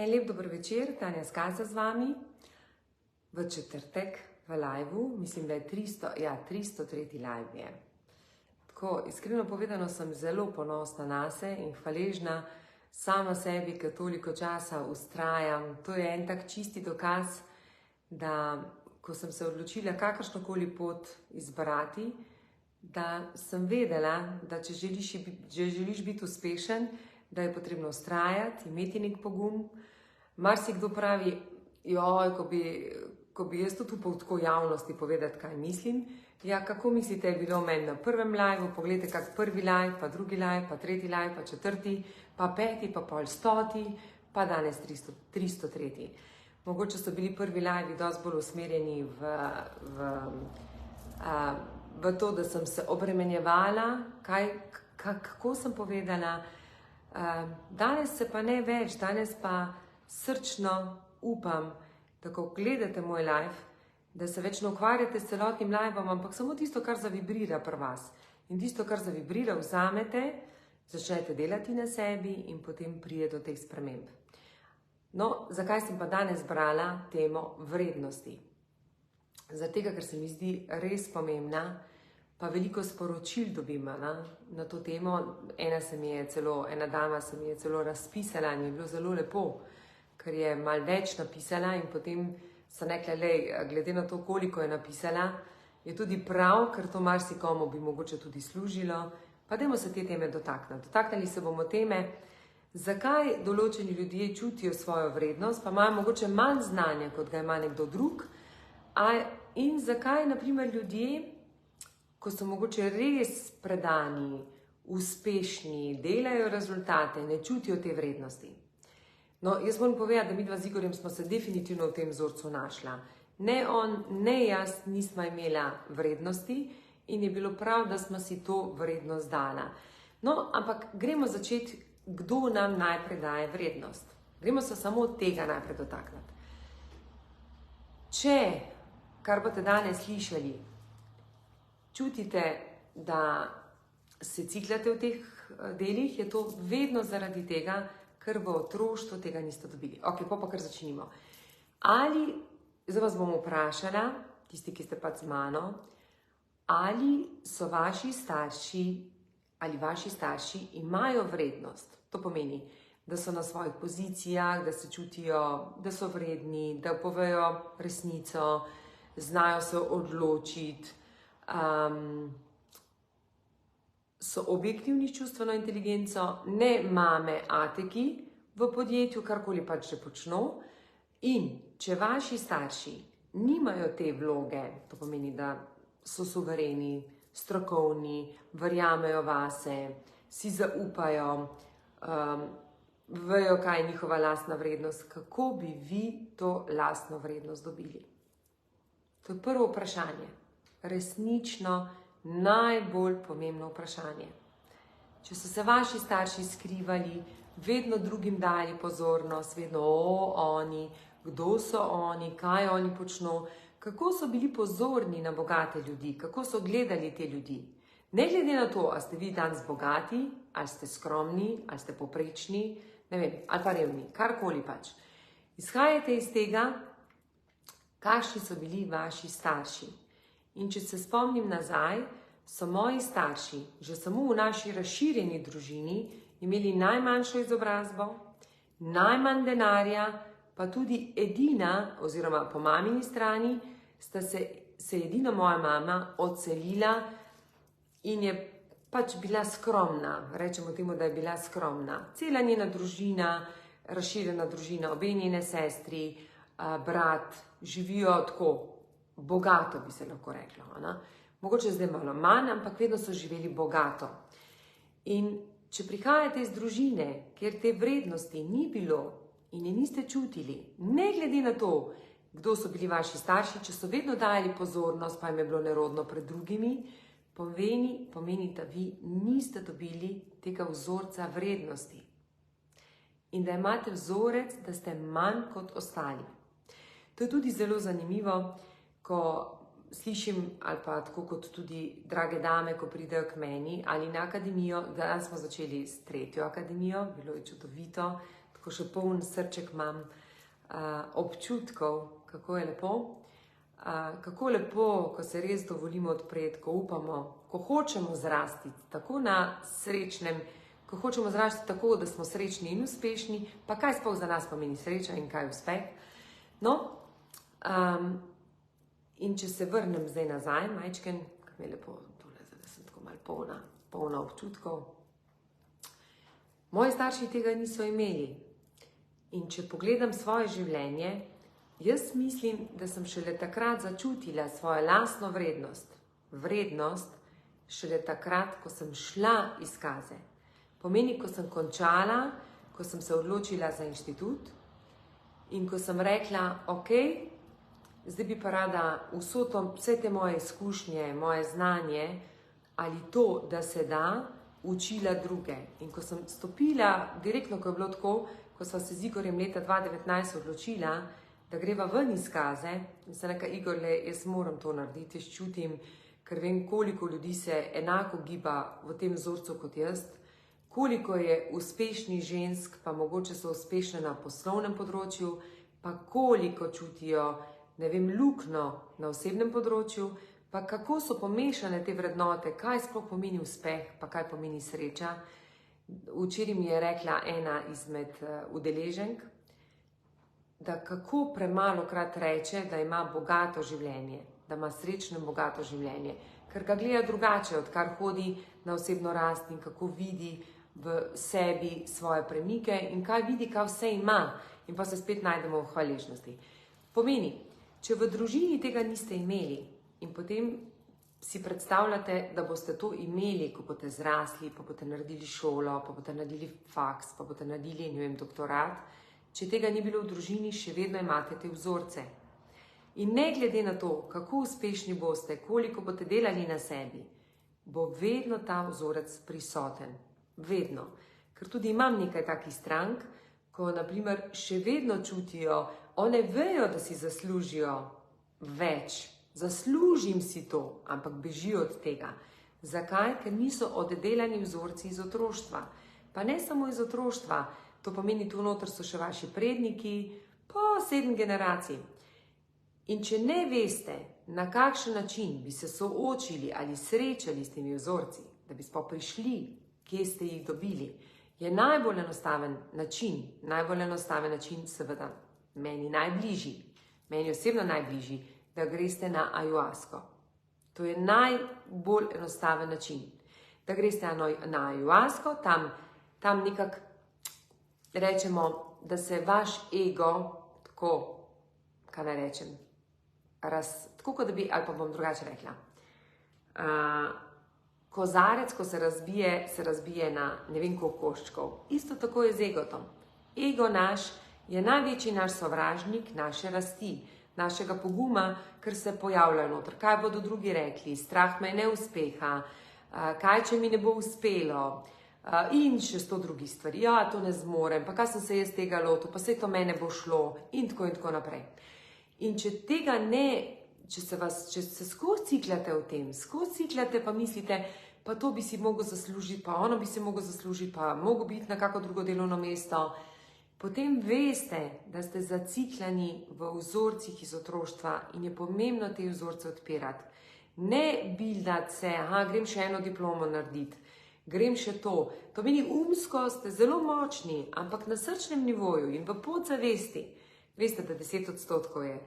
En lep dober večer, Tanja Skaza z vami, v četrtek, v liveu, mislim, da je 303. live je. Tako, iskreno povedano, sem zelo ponosna nase in hvaležna sama sebi, ker toliko časa vztrajam. To je en tak čisti dokaz, da ko sem se odločila kakršnokoli pot izbrati, da sem vedela, da če želiš biti uspešen, da je potrebno vztrajati, imeti nek pogum. Marsikdo pravi, joj, ko bi jaz tudi upal tako javnosti povedati, kaj mislim. Ja, kako mislite, je bilo meni na prvem liveu, pogledajte, kak prvi live, pa drugi live, pa tretji live, pa četrti, pa peti, pa pol 100, pa danes 303. Mogoče so bili prvi live dosti bolj usmerjeni v to, da sem se obremenjevala, kako sem povedala. Danes se pa ne več, danes pa srčno upam, da ko gledate moj live, da se več ne ukvarjate s celotnim liveom, ampak samo tisto, kar zavibrira pri vas. In tisto, kar zavibrira, vzamete, začnete delati na sebi in potem pride do teh sprememb. No, zakaj sem pa danes brala temo vrednosti? Zato, ker se mi zdi res pomembna, pa veliko sporočil dobim na to temo. Ena dama se mi je celo razpisala in je bilo zelo lepo, ker je malo več napisala in potem sem rekla, glede na to, koliko je napisala, je tudi prav, ker to marsikomu bi mogoče tudi služilo. Pa dajmo se te teme dotakniti. Dotaknili se bomo teme, zakaj določeni ljudje čutijo svojo vrednost, pa imajo mogoče manj znanja, kot ga ima nekdo drug, in zakaj, na primer, ljudje, ko so mogoče res predani, uspešni, delajo rezultate, ne čutijo te vrednosti. No, jaz moram povedati, da midva z Igorjem smo se definitivno v tem vzorcu našla. Ne on, ne jaz nismo imela vrednosti in je bilo prav, da smo si to vrednost dala. No, ampak gremo začeti, kdo nam najprej daje vrednost. Gremo se samo od tega najprej dotakniti. Če, kar boste danes slišali, čutite, da se cikljate v teh delih, je to vedno zaradi tega, ker v otroštvu tega niste dobili. Ok, pa kar začnimo. Zdaj vas bom vprašala, tisti, ki ste pa z mano, ali so vaši starši imajo vrednost. To pomeni, da so na svojih pozicijah, da se čutijo, da so vredni, da povejo resnico, znajo se odločiti, so objektivni s čustveno inteligenco, ne mame ateki v podjetju, karkoli pač že počno. In če vaši starši nimajo te vloge, to pomeni, da so suvereni, strokovni, verjamejo vase, si zaupajo, vejo, kaj je njihova lastna vrednost, kako bi vi to lastno vrednost dobili? To je prvo vprašanje. Resnično najbolj pomembno vprašanje. Če so se vaši starši skrivali, vedno drugim dali pozornost, vedno oni, kdo so oni, kaj oni počno, kako so bili pozorni na bogate ljudi, kako so gledali te ljudi. Ne glede na to, ali ste vi danes bogati, ali ste skromni, ali ste povprečni, ne vem, ali pa revni, karkoli pač. Izhajate iz tega, kakšni so bili vaši starši. In če se spomnim nazaj, so moji starši, že samo v naši razširjeni družini, imeli najmanjšo izobrazbo, najmanj denarja, pa tudi edina, oziroma po mamini strani, se edina moja mama odselila in je pač bila skromna. Rečemo temu, da je bila skromna. Cela njena družina, razširjena družina, obe njene sestri, brat, živijo tako, bogato bi se lahko reklo. Mogoče zdaj malo manj, ampak vedno so živeli bogato. In če prihajate iz družine, kjer te vrednosti ni bilo in je niste čutili, ne glede na to, kdo so bili vaši starši, če so vedno dajali pozornost, pa jim je bilo nerodno pred drugimi, pomeni, da vi niste dobili tega vzorca vrednosti. In da imate vzorec, da ste manj kot ostali. To je tudi zelo zanimivo, ko slišim, ali pa tako kot tudi drage dame, ko pridejo k meni ali na akademijo. Danes smo začeli s 3. akademijo, bilo je čudovito, tako še poln srček imam občutkov, kako je lepo. Kako lepo, ko se res dovolimo odpreti, ko upamo, ko hočemo zrasti tako na srečnem, ko hočemo zrasti tako, da smo srečni in uspešni, pa kaj sploh za nas pomeni sreča in kaj uspeh. No, in če se vrnem zdaj nazaj, majčken, kako mi je lepo tole, da sem tako malo polna občutkov. Moji starši tega niso imeli. In če pogledam svoje življenje, jaz mislim, da sem šele takrat začutila svojo lastno vrednost. Vrednost šele takrat, ko sem šla izkaze. Pomeni, ko sem končala, ko sem se odločila za inštitut in ko sem rekla, ok, zdaj bi pa rada vse te moje izkušnje, moje znanje ali to, da se da, učila druge. In ko sem stopila, direktno, ko je bilo tako, ko sva se z Igorjem leta 2019 odločila, da greva ven izkaze, in se nekaj, Igor, jaz moram to narediti, jaz čutim, ker vem, koliko ljudi se enako giba v tem vzorcu kot jaz, koliko je uspešnih žensk, pa mogoče so uspešne na poslovnem področju, pa koliko čutijo, ne vem, luknjo na osebnem področju, pa kako so pomešane te vrednote, kaj sploh pomeni uspeh, pa kaj pomeni sreča. Včeraj mi je rekla ena izmed udeleženk, da kako premalokrat reče, da ima bogato življenje, da ima srečno in bogato življenje, ker ga gleda drugače, odkar hodi na osebno rast in kako vidi v sebi svoje premike in kaj vidi, kaj vse ima, in pa se spet najdemo v hvaležnosti. Pomeni, če v družini tega niste imeli in potem si predstavljate, da boste to imeli, ko boste zrasli, pa boste naredili šolo, pa boste naredili faks, pa boste naredili, ne vem, doktorat. Če tega ni bilo v družini, še vedno imate te vzorce. In ne glede na to, kako uspešni boste, koliko boste delali na sebi, bo vedno ta vzorec prisoten. Vedno. Ker tudi imam nekaj takih strank, ko naprimer še vedno čutijo, one vejo, da si zaslužijo več. Zaslužim si to, ampak bežijo od tega. Zakaj? Ker niso oddelani vzorci iz otroštva. Pa ne samo iz otroštva, to pomeni, tu noter so še vaši predniki, po 7 generacij. In če ne veste, na kakšen način bi se soočili ali srečali s temi vzorci, da bi sploh prišli, kje ste jih dobili, je najbolj enostaven način, seveda meni najbližji, meni osebno najbližji, da greste na ajuasko. To je najbolj enostaven način. Da greste na ajuasko, tam nekako rečemo, da se vaš ego, tako, kaj naj rečem, tako kot da bi, ali pa bom drugače rekla, kozarec, ko se razbije na ne vem koliko koščkov. Isto tako je z egotom. Ego naš je največji naš sovražnik naše rasti, našega poguma, ker se pojavljajo noter. Kaj bodo drugi rekli? Strah me neuspeha, kaj če mi ne bo uspelo in še 100 drugih stvari. Ja, to ne zmorem, pa kaj sem se jaz tega lotil, pa saj to mene bo šlo in tako naprej. In če tega ne, če se skozi ciklate v tem, pa mislite, pa to bi si mogel zaslužiti, pa ono bi si mogel zaslužiti, pa mogel biti na kako drugo delovno mesto, potem veste, da ste zacikljani v vzorcih iz otroštva in je pomembno te vzorce odpirati. Ne bildati se, grem še eno diplomo narediti, grem še to. To meni umsko ste zelo močni, ampak na srčnem nivoju in v podzavesti. Veste, da 10% je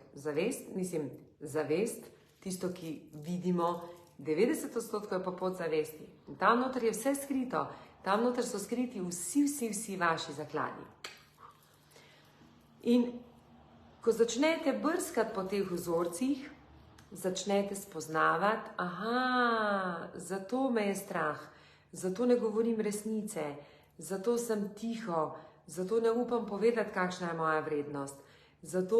zavest, tisto, ki vidimo, 90% je pa podzavesti. In tam noter je vse skrito, tam noter so skriti vsi vaši zakladi. In ko začnete brskati po teh vzorcih, začnete spoznavati, zato me je strah, zato ne govorim resnice, zato sem tiho, zato ne upam povedati, kakšna je moja vrednost, zato,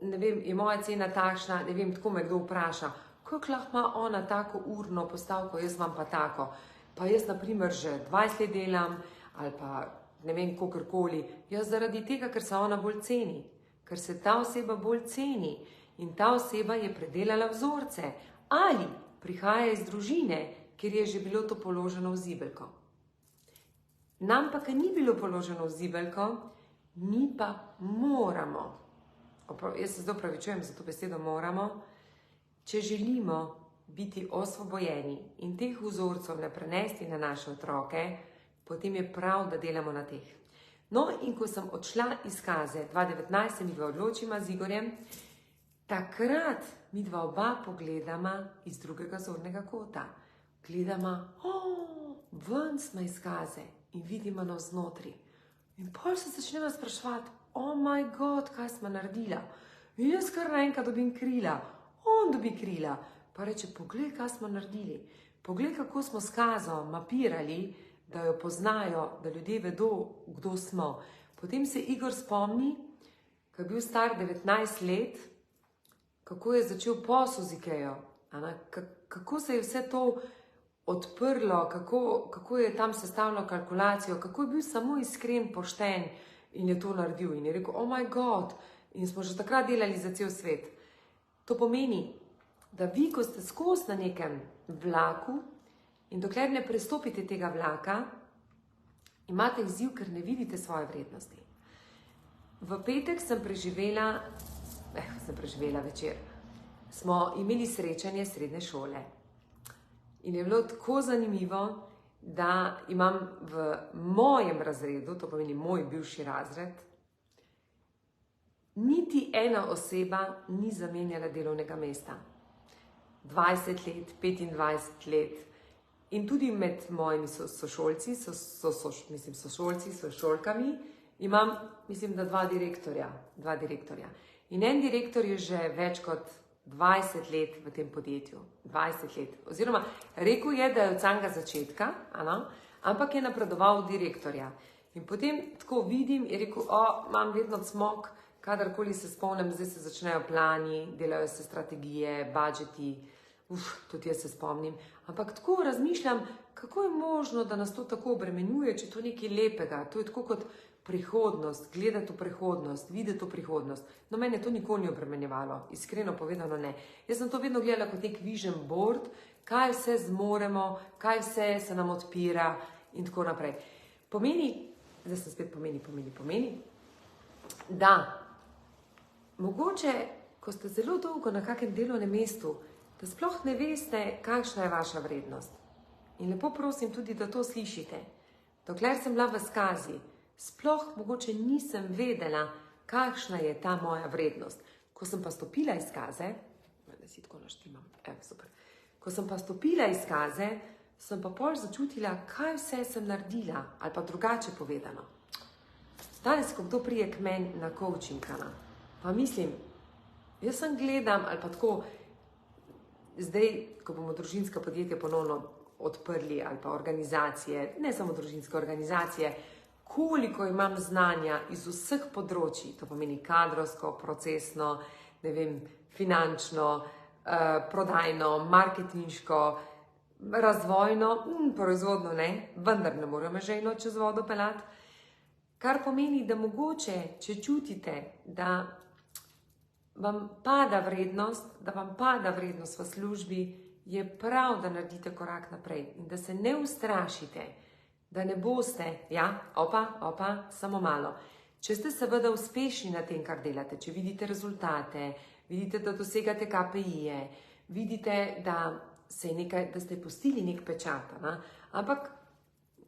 ne vem, je moja cena takšna, ne vem, tako me kdo vpraša, kako lahko ima ona tako urno postavko, jaz imam pa tako, pa jaz na primer že 20 let delam, ali pa ne vem, kakorkoli, jaz zaradi tega, ker se ona bolj ceni, ker se ta oseba bolj ceni in ta oseba je predelala vzorce ali prihaja iz družine, kjer je že bilo to položeno v zibelko. Nam pa, ker ni bilo položeno v zibelko, Mi pa moramo, jaz se zdaj opravičujem za to besedo moramo, če želimo biti osvobojeni in teh vzorcev ne prenesti na naše otroke, potem je prav, da delamo na teh. No, in ko sem odšla iz Kaze, 2019 se midva odločima z Igorjem, takrat midva oba pogledama iz drugega zornega kota. Gledama, ven smo iz Kaze in vidimo navznotri. In pol se začnemo spraševati, oh my god, kaj smo naredila. In jaz kar naenkrat dobim krila, on dobi krila. Pa reče, poglej, kaj smo naredili. Poglej, kako smo s Kazo mapirali, da jo poznajo, da ljudje vedo, kdo smo. Potem se Igor spomni, ko je bil star 19 let, kako je začel posel z Ikejo. Kako se je vse to odprlo, kako je tam sestavljal kalkulacijo, kako je bil samo iskren, pošten in je to naredil. In je rekel, oh my god, in smo že takrat delali za cel svet. To pomeni, da vi, ko ste skozi na nekem vlaku in dokler ne prestopite tega vlaka, imate izziv, ker ne vidite svoje vrednosti. V petek sem preživela večer. Smo imeli srečanje srednje šole. In je bilo tako zanimivo, da imam v mojem razredu, to pomeni moj bivši razred, niti ena oseba ni zamenjala delovnega mesta. 20 let, 25 let. In tudi med mojimi sošolci, sošolkami, imam, mislim, da dva direktorja. In en direktor je že več kot 20 let v tem podjetju. 20 let. Oziroma, rekel je, da je od samega začetka, ampak je napredoval v direktorja. In potem tako vidim, je rekel, imam vedno cmok, kadarkoli se spomnim, zdaj se začnejo plani, delajo se strategije, budžeti, tudi jaz se spomnim. Ampak tako razmišljam, kako je možno, da nas to tako obremenjuje, če to je nekaj lepega. To je tako kot prihodnost, gledati v prihodnost, videti v prihodnost. No, mene to nikoli ni obremenjevalo, iskreno povedano ne. Jaz sem to vedno gledala kot nek vision board, kaj vse zmoremo, kaj vse se nam odpira in tako naprej. Pomeni, zdaj sem spet pomeni, da mogoče, ko ste zelo dolgo na kakem delovnem mestu, da sploh ne veste, kakšna je vaša vrednost. In lepo prosim tudi, da to slišite. Dokler sem bila v Skazi, sploh mogoče nisem vedela, kakšna je ta moja vrednost. Ko sem pa stopila iz Kaze, Ko sem pa stopila iz Kaze, sem pa pol začutila, kaj vse sem naredila, ali pa drugače povedano. Danes, ko kdo prije k meni na coaching, pa mislim, jaz sem gledam, ali pa tako, zdaj, ko bomo družinska podjetja ponovno odprli, ali pa organizacije, ne samo družinske organizacije, koliko imam znanja iz vseh področji, to pomeni kadrovsko, procesno, ne vem, finančno, prodajno, marketinško, razvojno, proizvodno ne, vendar ne moremo žejno čez vodo pelati. Kar pomeni, da mogoče, če čutite, da vam pada vrednost v službi, je prav, da naredite korak naprej in da se ne ustrašite, da ne boste, samo malo. Če ste seveda uspešni na tem, kar delate, če vidite rezultate, vidite, da dosegate KPI-je, vidite, da ste pustili nek pečat, ampak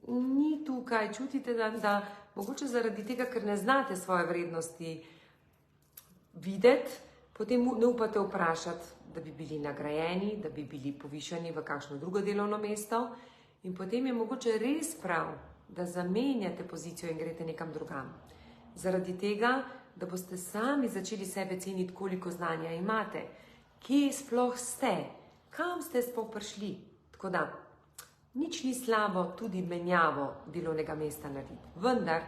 ni tukaj, čutite, da mogoče zaradi tega, ker ne znate svoje vrednosti videti, potem ne upate vprašati, da bi bili nagrajeni, da bi bili povišani v kakšno drugo delovno mesto in potem je mogoče res prav, da zamenjate pozicijo in greste nekam drugam. Zaradi tega, da boste sami začeli sebe ceniti, koliko znanja imate, kje sploh ste, kam ste sploh prišli. Tako da, nič ni slabo tudi menjavo delovnega mesta narediti. Vendar,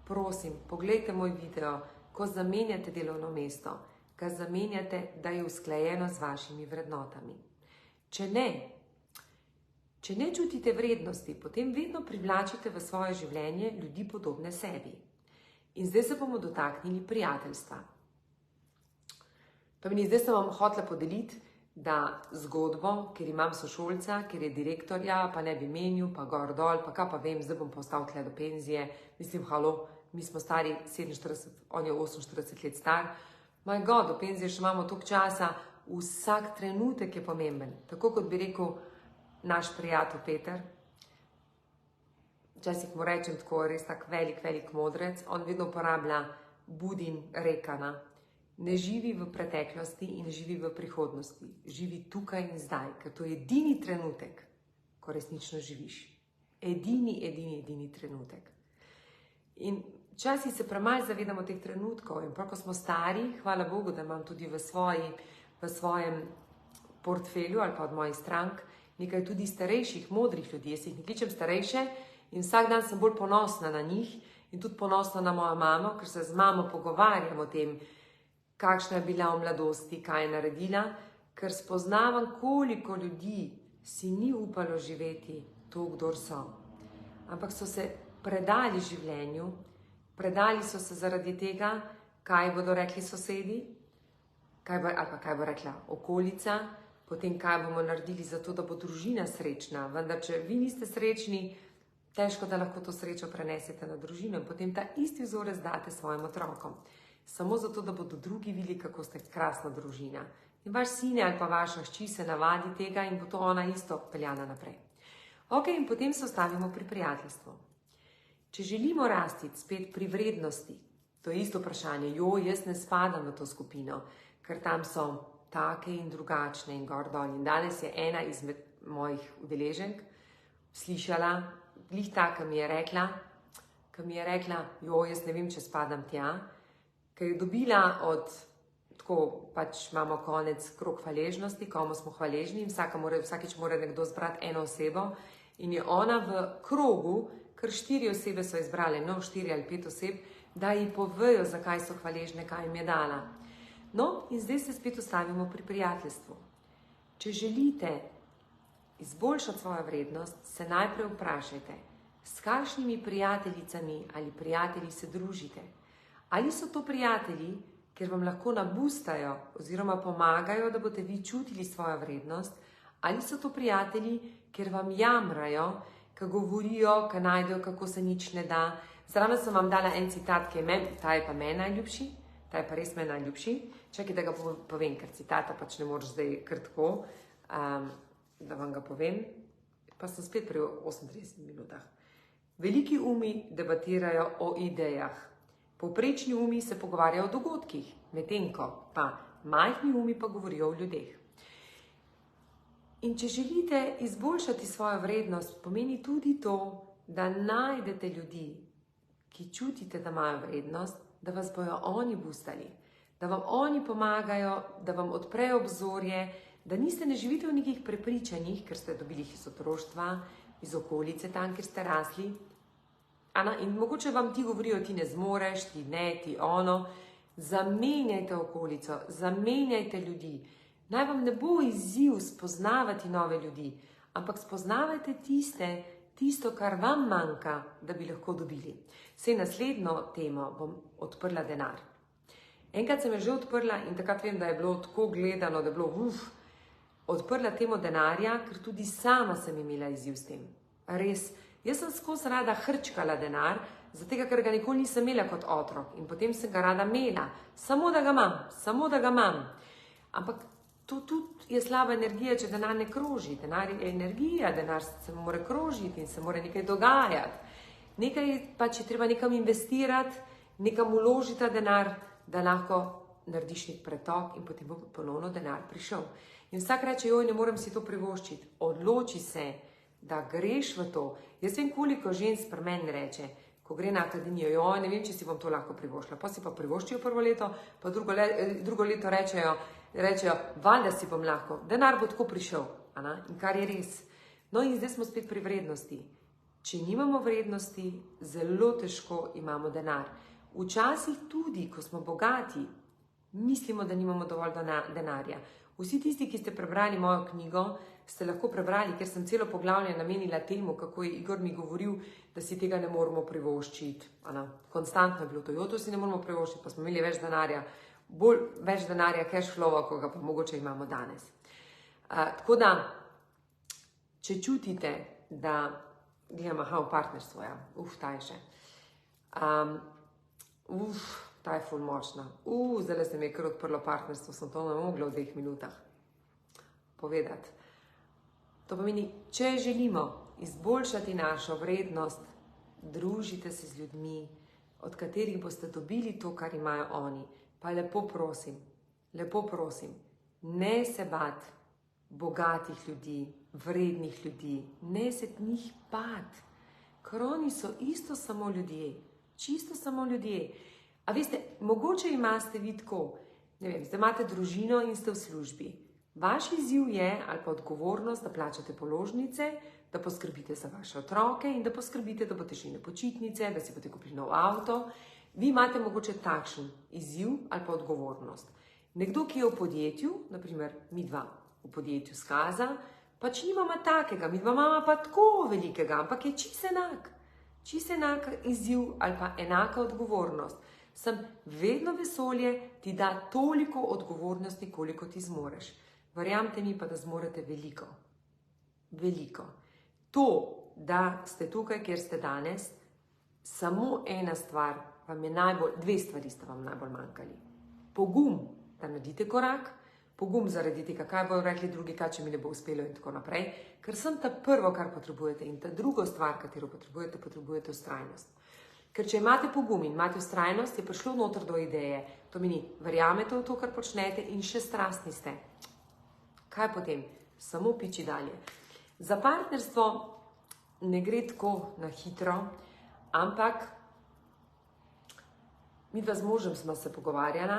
prosim, poglejte moj video, ko zamenjate delovno mesto, ga zamenjate, da je usklajeno z vašimi vrednotami. Če ne čutite vrednosti, potem vedno privlačite v svoje življenje ljudi podobne sebi. In zdaj se bomo dotaknili prijateljstva. Zdaj sem vam hotela podeliti, da zgodbo, ker imam sošolca, ker je direktorja, pa ne bi menil, pa gor dol, pa kaj pa vem, zdaj bom postal tle do penzije. Mislim, mi smo stari 47, on je 48 let star. Moj God, v penziji še imamo toliko časa, vsak trenutek je pomemben. Tako kot bi rekel naš prijatelj Peter, včasih mu rečem tako, res tak velik modrec, on vedno uporablja Budin rekana. Ne živi v preteklosti in ne živi v prihodnosti. Živi tukaj in zdaj, ker to je edini trenutek, ko resnično živiš. Edini trenutek. In včasih se premalo zavedamo teh trenutkov in prav, ko smo stari, hvala Bogu, da imam tudi v svojem portfelju ali pa od mojih strank nekaj tudi starejših, modrih ljudi. Jaz jih ne kličem starejše in vsak dan sem bolj ponosna na njih in tudi ponosna na mojo mamo, ker se z mamo pogovarjam o tem, kakšna je bila v mladosti, kaj je naredila, ker spoznavam, koliko ljudi si ni upalo živeti to, kdor so. Ampak so se predali življenju, predali so se zaradi tega, kaj bodo rekli sosedi, ali pa kaj bo rekla okolica, potem kaj bomo naredili za to, da bo družina srečna. Vendar, če vi niste srečni, težko, da lahko to srečo prenesete na družino in potem ta isti vzorec date svojim otrokom. Samo zato, da bodo drugi videli, kako ste krasna družina. In vaš sin ali pa vaša hči se navadi tega in bo to ona isto peljana naprej. Ok, in potem se ostavimo pri prijateljstvu. Če želimo rasti spet pri vrednosti, to je isto vprašanje, jaz ne spadam v to skupino, ker tam so take in drugačne in gor dol. In danes je ena izmed mojih udeleženk slišala, glih ta, ki mi je rekla, jaz ne vem, če spadam tja, ker je dobila od, tako pač imamo konec krog hvaležnosti, komu smo hvaležni, vsakič mora nekdo zbrati eno osebo in je ona v krogu, ker 4 osebe so izbrale, 4 ali 5 oseb, da ji povejo, zakaj so hvaležne, kaj jim je dala. No, in zdaj se spet ustavimo pri prijateljstvu. Če želite izboljšati svojo vrednost, se najprej vprašajte, s kakšnimi prijateljicami ali prijatelji se družite. Ali so to prijatelji, ker vam lahko nabustajo oziroma pomagajo, da boste vi čutili svojo vrednost, ali so to prijatelji, ker vam jamrajo, ki govorijo, ki najdejo, kako se nič ne da. Zraven sem vam dala en citat, ta je pa meni najljubši, ta je pa res meni najljubši. Čakaj, da ga povem, ker citata pač ne moreš zdaj kar tako, da vam ga povem. Pa sem spet pri 38 minutah. Veliki umi debatirajo o idejah. Povprečni umi se pogovarjajo o dogodkih, medtem ko pa majhni umi pa govorijo o ljudeh. In če želite izboljšati svojo vrednost, pomeni tudi to, da najdete ljudi, ki čutite, da imajo vrednost, da vas bojo oni boostali, da vam oni pomagajo, da vam odprejo obzorje, da ne živite v nekih prepričanjih, ker ste dobili iz otroštva, iz okolice, tam, kjer ste rasli. In mogoče vam ti govorijo, ti ne zmoreš, ti ne, ti ono. Zamenjajte okolico, zamenjajte ljudi. Naj vam ne bo izziv spoznavati nove ljudi, ampak spoznavajte tisto, kar vam manjka, da bi lahko dobili. Sej naslednjo temo bom odprla denar. Enkrat sem jo že odprla in takrat vem, da je bilo tako gledano, da je bilo odprla temo denarja, ker tudi sama sem imela izziv s tem. Res, jaz sem skozi rada hrčkala denar, zato ker ga nikoli nisem imela kot otrok in potem sem ga rada imela, samo da ga imam. Ampak to tudi je slaba energija, če denar ne kroži. Denar je energija, denar se mora krožiti in se mora nekaj dogajati. Nekaj pač je treba nekam investirati, nekam vložiti denar, da lahko narediš nek pretok in potem bo ponovno denar prišel. In vsak reče, ne morem si to privoščiti. Odloči se, da greš v to. Jaz vem, koliko žensk pri meni reče, ko gre na akademijo, ne vem, če si bom to lahko privoščila. Pa si pa privoščijo prvo leto, pa drugo leto rečejo, valjda si bom lahko, denar bo tako prišel. In kar je res. No in zdaj smo spet pri vrednosti. Če nimamo vrednosti, zelo težko imamo denar. Včasih tudi, ko smo bogati, mislimo, da nimamo dovolj denarja. Vsi tisti, ki ste prebrali mojo knjigo, ste lahko prebrali, ker sem celo poglavje namenila temu, kako je Igor mi govoril, da si tega ne moramo privoščiti. Konstantno je bilo to si ne moramo privoščiti, pa smo imeli več denarja cash flowa, ko ga pa mogoče imamo danes. Tako da, če čutite, da gledam, v partnerstvu, ta je še. Ta je ful močna. Zdaj se mi je kar odprlo partnerstvo, sem to ne mogla v 2 minutah povedati. To pomeni, če želimo izboljšati našo vrednost, družite se z ljudmi, od katerih boste dobili to, kar imajo oni. Pa lepo prosim, ne se bati bogatih ljudi, vrednih ljudi, ne se njih bati, ker oni so isto samo ljudje, čisto samo ljudje. A veste, mogoče imate vi tako, ne vem, zdaj imate družino in ste v službi. Vaš izziv je, ali pa odgovornost, da plačate položnice, da poskrbite za vaše otroke in da poskrbite, da boste šli na počitnice, da si boste kupili nov avto. Vi imate mogoče takšen izziv ali pa odgovornost. Nekdo, ki je v podjetju, naprimer midva v podjetju Skaza, pač nimamo takega, midva imamo pa tako velikega, ampak je čisto enak izziv ali pa enaka odgovornost. Vedno vesolje ti da toliko odgovornosti, koliko ti zmoreš. Verjamte mi pa, da zmorete veliko. Veliko. To, da ste tukaj, kjer ste danes, samo ena stvar vam je dve stvari sta vam najbolj manjkali. Pogum, da naredite korak, pogum zaradi tega, kaj bojo rekli drugi, kaj če mi ne bo uspelo in tako naprej, ker sem ta prvo, kar potrebujete, in ta drugo stvar, katero potrebujete vztrajnost. Ker če imate pogum in imate vztrajnost, je prišlo noter do ideje. To meni, verjamete v to, kar počnete in še strastni ste. Kaj potem? Samo piči dalje. Za partnerstvo ne gre tako na hitro, ampak midva z možem sva se pogovarjala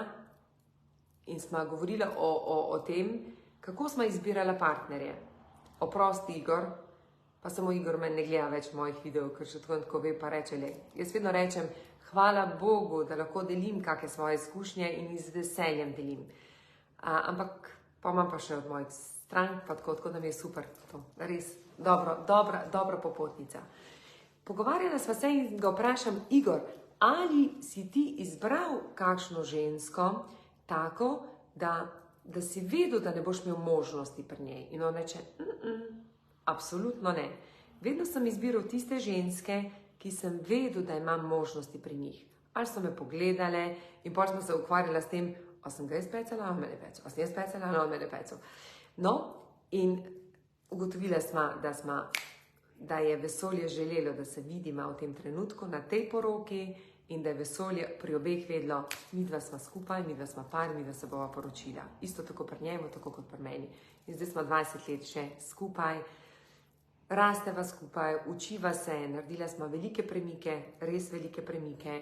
in sva govorila o tem, kako sva izbirala partnerje. Oprosti, Igor, pa samo Igor meni ne gleda več mojih videov, ker še tako ve, pa reče le. Jaz vedno rečem, hvala Bogu, da lahko delim kakšne svoje izkušnje in z veseljem delim. Ampak pa imam pa še od mojih strank, pa tako da mi je super. To, res dobra popotnica. Pogovarjala sva se in ga vprašam, Igor, ali si ti izbral kakšno žensko tako, da si vedel, da ne boš imel možnosti pri njej? In on reče, absolutno ne. Vedno sem izbiral tiste ženske, ki sem vedel, da imam možnosti pri njih. Ali so me pogledale in potem smo se ukvarjala s tem, a sem ga jaz pecala, a me ne pecel, a sem jaz pecala, a me ne pecel. No, in ugotovila sva, da je vesolje želelo, da se vidimo v tem trenutku na tej poroki in da je vesolje pri obeh vedelo, midva sva skupaj, midva sva par, midva se bova poročila. Isto tako pri njemu, tako kot pri meni. In zdaj smo 20 let še skupaj, rasteva skupaj, učiva se, naredila smo velike premike, res velike premike.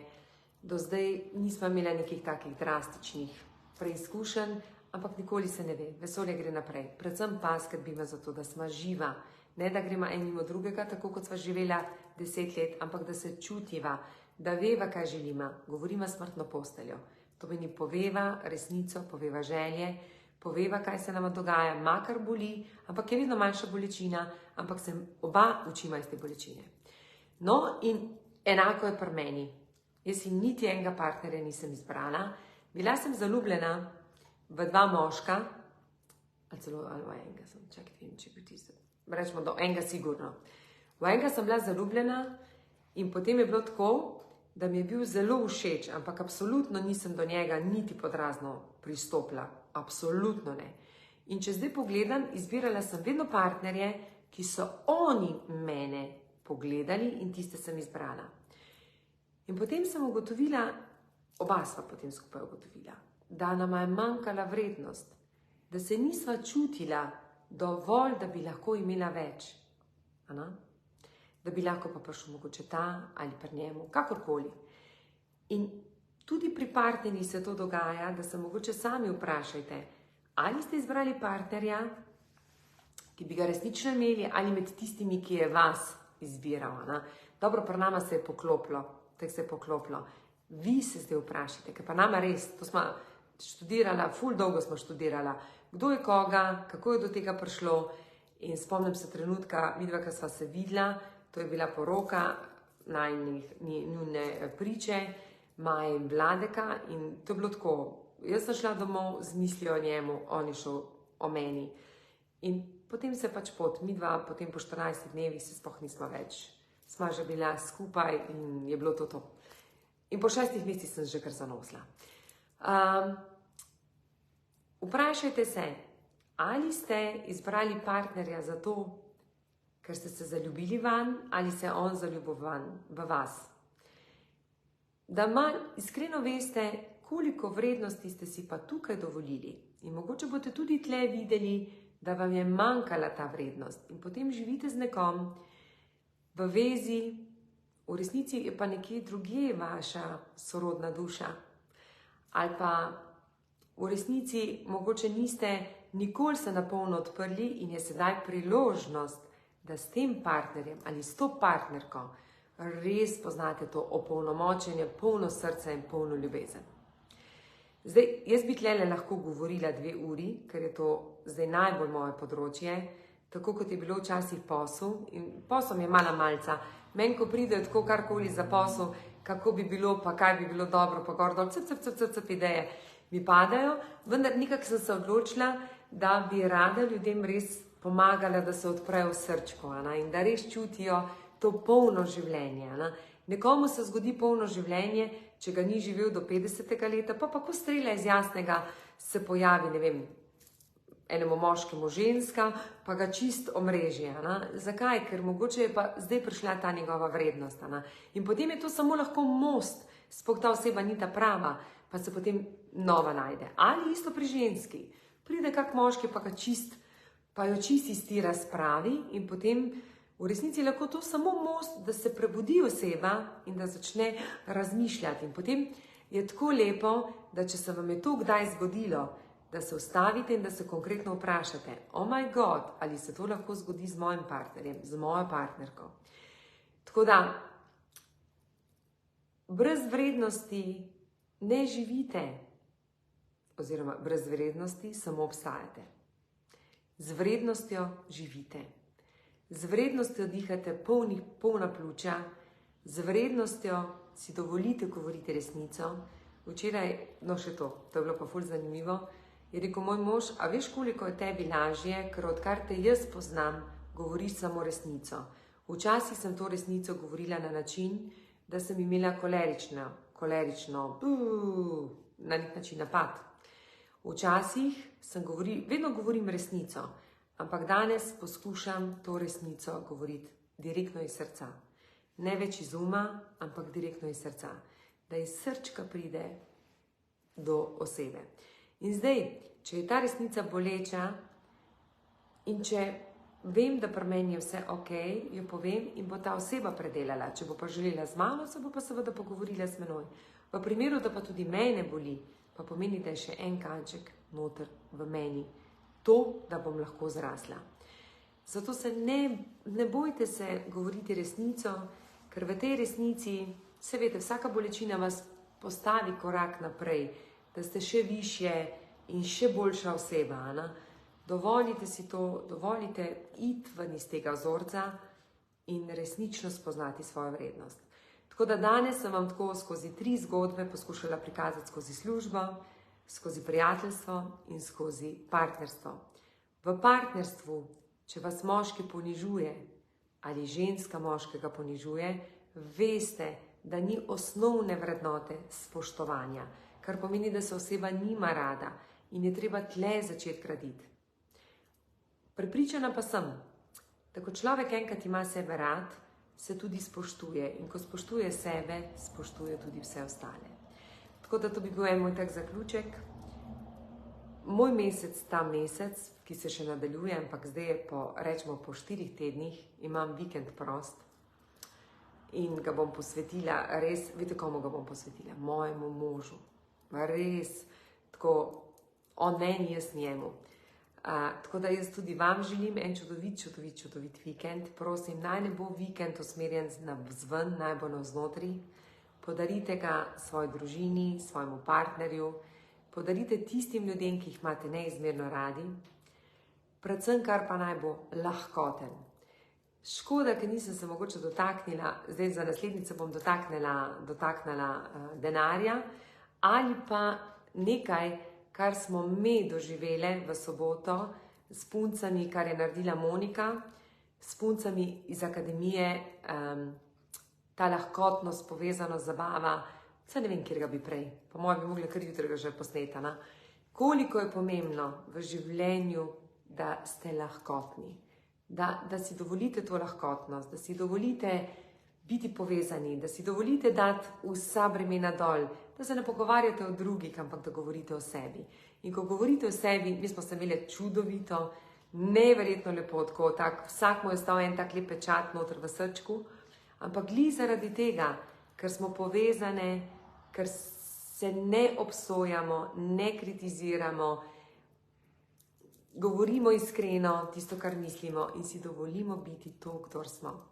Do zdaj nismo imeli nekih takih drastičnih preizkušenj, ampak nikoli se ne ve, vesolje gre naprej. Predvsem pa skrbimo za to, da smo živa, ne da gremo en mimo drugega, tako kot sva živela 10 let, ampak da se čutiva, da veva, kaj želimo, govorimo smrtno posteljo. To meni poveva resnico, poveva želje, poveva, kaj se nam dogaja, makar boli, ampak je vedno manjša bolečina, ampak se oba učimo iz te bolečine. No, in enako je pri meni. Jaz si niti enega partnerja nisem izbrala. Bila sem zaljubljena v 2 moška, ali enega sem, čakaj, če bi tisto, rečemo, do enega sigurno. V enega sem bila zaljubljena in potem je bilo tako, da mi je bil zelo všeč, ampak absolutno nisem do njega niti podrazno pristopila. Absolutno ne. In če zdaj pogledam, izbirala sem vedno partnerje, ki so oni mene pogledali in tiste sem izbrala. In potem sem ugotovila, oba sva potem skupaj ugotovila, da nama je manjkala vrednost, da se nisva čutila dovolj, da bi lahko imela več. Da bi lahko pa prišel mogoče ta ali pri njemu, kakorkoli. In tudi pri partnerjih se to dogaja, da se mogoče sami vprašajte, ali ste izbrali partnerja, ki bi ga resnično imeli, ali med tistimi, ki je vas izbiral. Dobro, pri nama se je poklopilo, tako se je poklopilo. Vi se zdaj vprašajte, ker pa nama res, to smo študirala, ful dolgo smo študirala, kdo je koga, kako je do tega prišlo. In spomnim se trenutka, midva, ko sva se videla, to je bila poroka njune priče, Maje in Vladeka, in to je bilo tako. Jaz sem šla domov z mislijo o njemu, on je šel o meni. In potem se pač pot, midva, potem po 14 dnevi se sploh nismo več. Sva že bila skupaj in je bilo to. In po 6 mesecih sem že kar zanosla. Vprašajte se, ali ste izbrali partnerja zato, ker ste se zaljubili vanj, ali se je on zaljubil v vas. Da iskreno veste, koliko vrednosti ste si pa tukaj dovolili. In mogoče boste tudi tle videli, da vam je manjkala ta vrednost. In potem živite z nekom v vezi, v resnici je pa nekje drugje vaša sorodna duša. Ali pa v resnici mogoče niste nikoli se napolno odprli in je sedaj priložnost, da s tem partnerjem ali s to partnerko res poznate to opolnomočenje, polno srca in polno ljubezen. Zdaj, jaz bi tlele lahko govorila 2 uri, ker je to zdaj najbolj moje področje, tako kot je bilo včasih posel. In posel mi je mala malca. Meni, ko pridejo tako karkoli za posel, kako bi bilo, pa kaj bi bilo dobro, pa gor dol, cep ideje mi padajo, vendar nikak sem se odločila, da bi rada ljudem res pomagala, da se odprejo v srčko, in da res čutijo to polno življenje. Nekomu se zgodi polno življenje, če ga ni živel do 50. leta, pa ko strela iz jasnega se pojavi, ne vem, enemu moškemu ženska, pa ga čist omrežje. Zakaj? Ker mogoče je pa zdaj prišla ta njegova vrednost. In potem je to samo lahko most, sploh ta oseba ni ta prava, pa se potem nova najde. Ali isto pri ženski. Pride kak moški, pa jo čist iz tira spravi in potem v resnici lahko to samo most, da se prebudi oseba in da začne razmišljati. In potem je tako lepo, da če se vam je to kdaj zgodilo, da se ustavite in da se konkretno vprašate, oh my God, ali se to lahko zgodi z mojim partnerjem, z mojo partnerko. Tako da, brez vrednosti ne živite, oziroma brez vrednosti samo obstajate. Z vrednostjo živite. Z vrednostjo dihate polna pljuča, z vrednostjo si dovolite govoriti resnico. Včeraj, še to je bilo pa ful zanimivo, je rekel moj mož, a veš, koliko je tebi lažje, ker odkar te jaz poznam, govoriš samo resnico. Včasih sem to resnico govorila na način, da sem imela kolerično, na nek način napad. Včasih vedno govorim resnico, ampak danes poskušam to resnico govoriti direktno iz srca. Ne več iz uma, ampak direktno iz srca. Da iz srčka pride do osebe. In zdaj, če je ta resnica boleča in če vem, da pri meni je vse ok, jo povem in bo ta oseba predelala. Če bo pa želela z mano, se bo pa seveda pogovorila s menoj. V primeru, da pa tudi mene boli, pa pomeni, da je še en kanček noter v meni. To, da bom lahko zrasla. Zato se ne bojte se govoriti resnico, ker v tej resnici, se veste, vsaka bolečina vas postavi korak naprej, da ste še višje in še boljša oseba. Dovolite si to, dovolite iti ven iz tega vzorca in resnično spoznati svojo vrednost. Tako da danes sem vam tako skozi 3 zgodbe poskušala prikazati skozi službo, skozi prijateljstvo in skozi partnerstvo. V partnerstvu, če vas moški ponižuje ali ženska moškega ponižuje, veste, da ni osnovne vrednote spoštovanja, kar pomeni, da se oseba nima rada in je treba tle začeti graditi. Prepričana pa sem, da ko človek enkrat ima sebe rad, se tudi spoštuje in ko spoštuje sebe, spoštuje tudi vse ostale. Tako da to bi bil en moj tak zaključek. Moj mesec, ta mesec, ki se še nadaljuje, ampak zdaj je rečemo po 4 tednih, imam vikend prost in ga bom posvetila res, veste komu ga bom posvetila? Mojemu možu. Res, tako, on meni, jaz njemu. Tako da jaz tudi vam želim en čudovit vikend. Prosim, naj ne bo vikend usmerjen navzven, naj bo navznotraj. Podarite ga svoji družini, svojemu partnerju, podarite tistim ljudem, ki jih imate neizmerno radi, predvsem kar pa naj bo lahkoten. Škoda, ker nisem se mogoče dotaknila, zdaj za naslednjico bom dotaknila denarja, ali pa nekaj, kar smo mi doživele v soboto s puncami, kar je naredila Monika, s puncami iz akademije, ta lahkotnost, povezanost, zabava, Saj ne vem, kjer ga bi prej, po mojem bi mogla kar jutri ga že posneta. Na? Koliko je pomembno v življenju, da ste lahkotni, da si dovolite to lahkotnost, da si dovolite biti povezani, da si dovolite dati vsa bremena dol, da se ne pogovarjate o drugih, ampak da govorite o sebi. In ko govorite o sebi, mi smo se imeli čudovito, neverjetno lepo, tako vsak mu je stal en tak lep pečat noter v srčku, ampak glih zaradi tega, ker smo povezane, ker se ne obsojamo, ne kritiziramo, govorimo iskreno tisto, kar mislimo in si dovolimo biti to, kdor smo.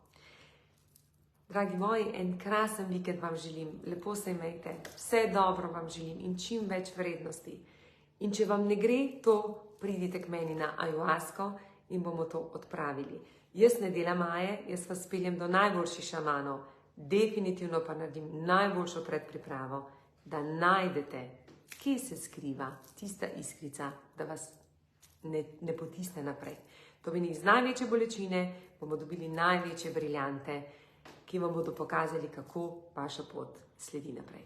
Dragi moji, en krasen vikend vam želim, lepo se imejte, vse dobro vam želim in čim več vrednosti. In če vam ne gre to, pridite k meni na Ayahuasko in bomo to odpravili. Jaz ne delam maje, jaz vas peljem do najboljših šamanov, definitivno pa naredim najboljšo predpripravo, da najdete, kje se skriva tista iskrica, da vas ne potisne naprej. To pomeni, iz največje bolečine bomo dobili največje briljante, ki vam bodo pokazali, kako vaša pot sledi naprej.